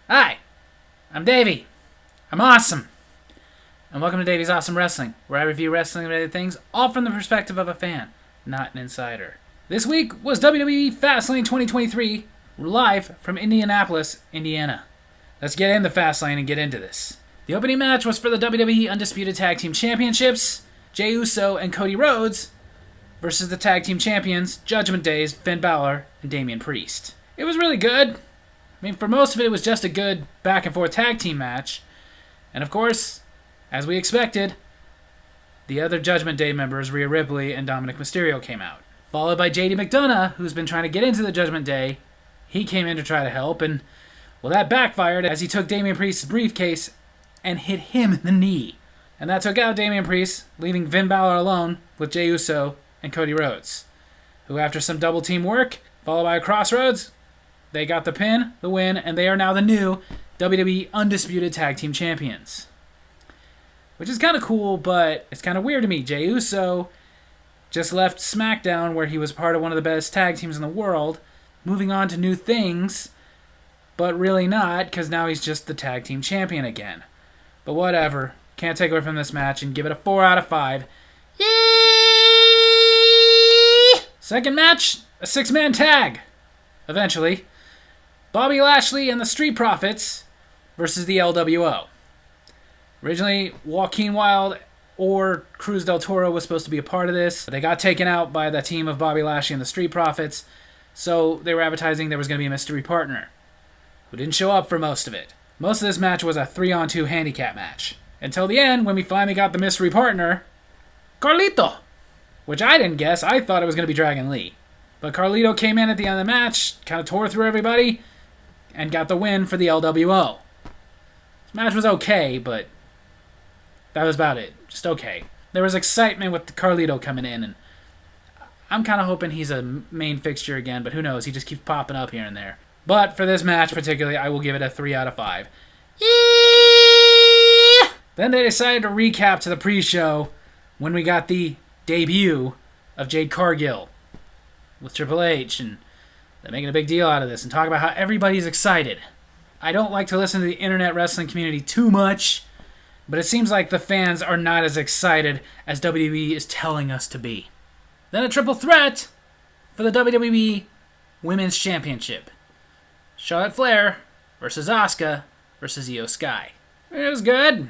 Hi, I'm Davy. I'm awesome. And welcome to Davy's Awesome Wrestling, where I review wrestling-related things, all from the perspective of a fan, not an insider. This week was WWE Fastlane 2023, live from Indianapolis, Indiana. Let's get into Fastlane and get into this. The opening match was for the WWE Undisputed Tag Team Championships, Jey Uso and Cody Rhodes, versus the Tag Team Champions, Judgment Day's Finn Balor and Damian Priest. It was really good. For most of it, it was just a good back-and-forth tag team match. And of course, as we expected, the other Judgment Day members, Rhea Ripley and Dominic Mysterio, came out. Followed by JD McDonough, who's been trying to get into the Judgment Day. He came in to try to help, and, well, that backfired as he took Damian Priest's briefcase and hit him in the knee. And that took out Damian Priest, leaving Finn Balor alone with Jey Uso and Cody Rhodes, who, after some double-team work, followed by a crossroads, they got the pin, the win, and they are now the new WWE Undisputed Tag Team Champions. Which is kind of cool, but it's kind of weird to me. Jey Uso just left SmackDown, where he was part of one of the best tag teams in the world, moving on to new things, but really not, because now he's just the tag team champion again. But whatever. Can't take away from this match and give it a 4 out of 5. Yay! Second match, a 6-man tag. Eventually, Bobby Lashley and the Street Profits versus the LWO. Originally, Joaquin Wilde or Cruz del Toro was supposed to be a part of this, but they got taken out by the team of Bobby Lashley and the Street Profits, so they were advertising there was going to be a mystery partner, who didn't show up for most of it. Most of this match was a 3-on-2 handicap match, until the end when we finally got the mystery partner, Carlito, which I didn't guess. I thought it was going to be Dragon Lee. But Carlito came in at the end of the match, kind of tore through everybody, and got the win for the LWO. This match was okay, but that was about it. Just okay. There was excitement with Carlito coming in, and I'm kind of hoping he's a main fixture again, but who knows? He just keeps popping up here and there. But for this match particularly, I will give it a 3 out of 5. Yeah! Then they decided to recap to the pre-show when we got the debut of Jade Cargill with Triple H, and they're making a big deal out of this and talk about how everybody's excited. I don't like to listen to the internet wrestling community too much, but it seems like the fans are not as excited as WWE is telling us to be. Then a triple threat for the WWE Women's Championship. Charlotte Flair versus Asuka versus Io Sky. It was good.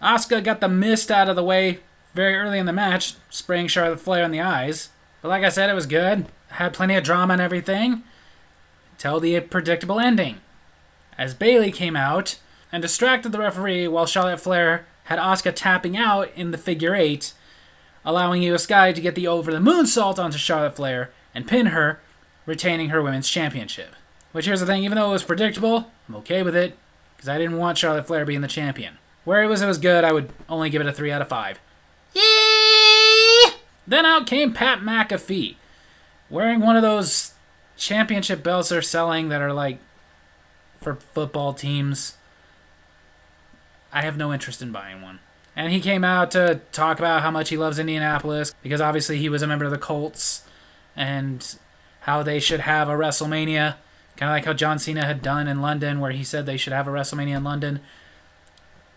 Asuka got the mist out of the way very early in the match, spraying Charlotte Flair in the eyes. But like I said, it was good. Had plenty of drama and everything, till the predictable ending, as Bayley came out and distracted the referee while Charlotte Flair had Asuka tapping out in the figure 8, allowing Io Sky to get the over the moonsault onto Charlotte Flair and pin her, retaining her women's championship. Which, here's the thing, even though it was predictable, I'm okay with it, because I didn't want Charlotte Flair being the champion. Where it was good, I would only give it a 3 out of 5. Yeah! Then out came Pat McAfee, wearing one of those championship belts they're selling that are like for football teams. I have no interest in buying one. And he came out to talk about how much he loves Indianapolis, because obviously he was a member of the Colts, and how they should have a WrestleMania, kind of like how John Cena had done in London, where he said they should have a WrestleMania in London.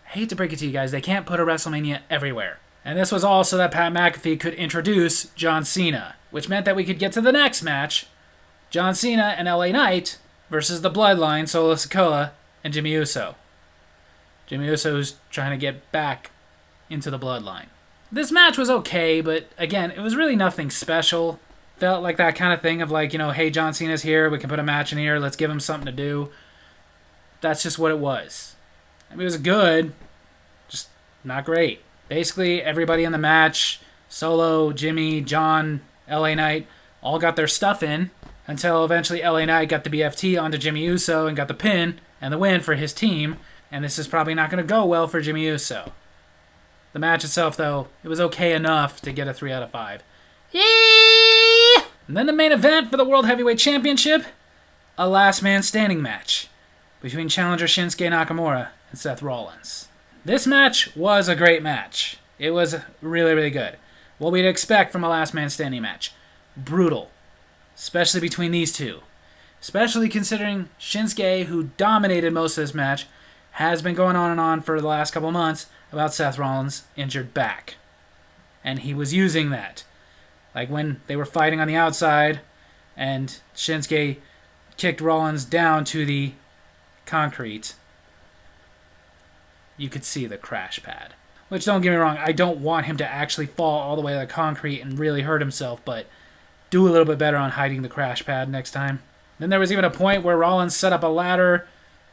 I hate to break it to you guys, they can't put a WrestleMania everywhere. And this was all so that Pat McAfee could introduce John Cena, which meant that we could get to the next match, John Cena and LA Knight versus the Bloodline, Solo Sikoa, and Jimmy Uso. Jimmy Uso's trying to get back into the Bloodline. This match was okay, but again, it was really nothing special. Felt like that kind of thing of like, hey, John Cena's here, we can put a match in here, let's give him something to do. That's just what it was. It was good, just not great. Basically, everybody in the match, Solo, Jimmy, John, LA Knight, all got their stuff in, until eventually LA Knight got the BFT onto Jimmy Uso and got the pin and the win for his team, and this is probably not going to go well for Jimmy Uso. The match itself, though, it was okay enough to get a 3 out of 5. Yeah! And then the main event for the World Heavyweight Championship, a last man standing match between challenger Shinsuke Nakamura and Seth Rollins. This match was a great match. It was really, really good. What we'd expect from a last man standing match. Brutal. Especially between these two. especially considering Shinsuke, who dominated most of this match, has been going on and on for the last couple of months about Seth Rollins' injured back. And he was using that. Like when they were fighting on the outside and Shinsuke kicked Rollins down to the concrete, you could see the crash pad. Which, don't get me wrong, I don't want him to actually fall all the way to the concrete and really hurt himself, but do a little bit better on hiding the crash pad next time. Then there was even a point where Rollins set up a ladder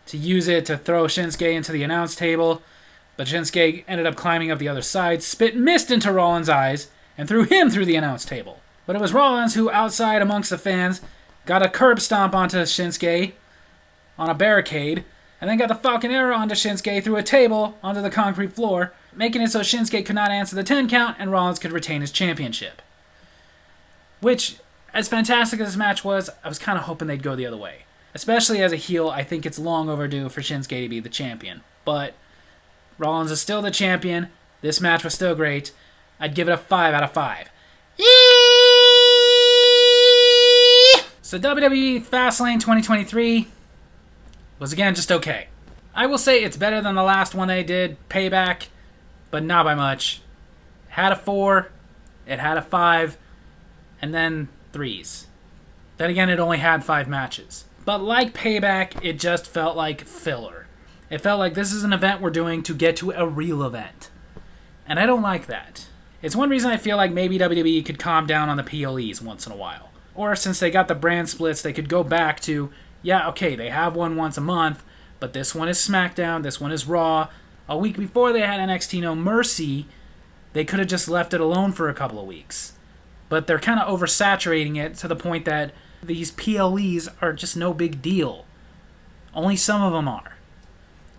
to use it to throw Shinsuke into the announce table, but Shinsuke ended up climbing up the other side, spit mist into Rollins' eyes, and threw him through the announce table. But it was Rollins who, outside amongst the fans, got a curb stomp onto Shinsuke on a barricade, and then got the Falcon Arrow onto Shinsuke through a table onto the concrete floor, making it so Shinsuke could not answer the 10 count and Rollins could retain his championship. Which, as fantastic as this match was, I was kind of hoping they'd go the other way. Especially as a heel, I think it's long overdue for Shinsuke to be the champion. But Rollins is still the champion. This match was still great. I'd give it a 5 out of 5. So WWE Fastlane 2023 was again just okay. I will say it's better than the last one they did, Payback, but not by much. It had a 4, it had a 5, and then 3s. Then again, it only had 5 matches. But like Payback, it just felt like filler. It felt like this is an event we're doing to get to a real event. And I don't like that. It's one reason I feel like maybe WWE could calm down on the PLEs once in a while. Or since they got the brand splits, they could go back to, yeah, okay, they have one once a month, but this one is SmackDown, this one is Raw. A week before they had NXT No Mercy, they could have just left it alone for a couple of weeks. But they're kind of oversaturating it to the point that these PLEs are just no big deal. Only some of them are.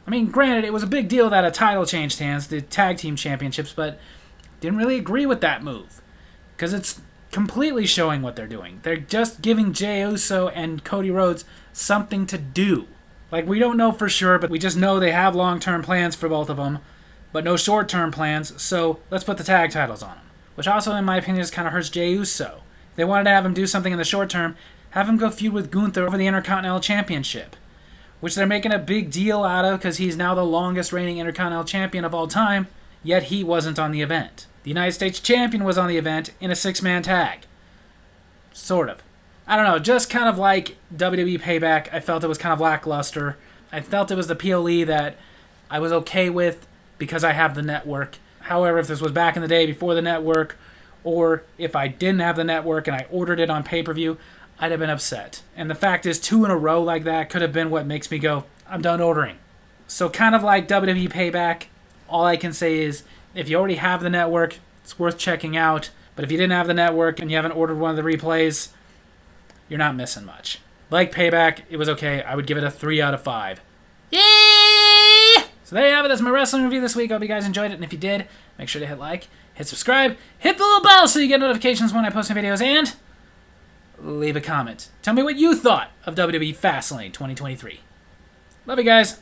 I mean, granted, it was a big deal that a title changed hands, the tag team championships, but didn't really agree with that move. Because it's completely showing what they're doing. They're just giving Jey Uso and Cody Rhodes something to do. Like, we don't know for sure, but we just know they have long-term plans for both of them, but no short-term plans, so let's put the tag titles on them. Which also, in my opinion, just kind of hurts Jey Uso. If they wanted to have him do something in the short term, have him go feud with Gunther over the Intercontinental Championship, which they're making a big deal out of because he's now the longest reigning Intercontinental Champion of all time, yet he wasn't on the event. The United States Champion was on the event in a 6-man tag. Sort of. I don't know, just kind of like WWE Payback, I felt it was kind of lackluster. I felt it was the PLE that I was okay with because I have the network. However, if this was back in the day before the network, or if I didn't have the network and I ordered it on pay-per-view, I'd have been upset. And the fact is, 2 in a row like that could have been what makes me go, I'm done ordering. So kind of like WWE Payback, all I can say is, if you already have the network, it's worth checking out. But if you didn't have the network and you haven't ordered one of the replays, you're not missing much. Like Payback, it was okay. I would give it a 3 out of 5. Yay! So there you have it. That's my wrestling review this week. I hope you guys enjoyed it. And if you did, make sure to hit like, hit subscribe, hit the little bell so you get notifications when I post new videos, and leave a comment. Tell me what you thought of WWE Fastlane 2023. Love you guys.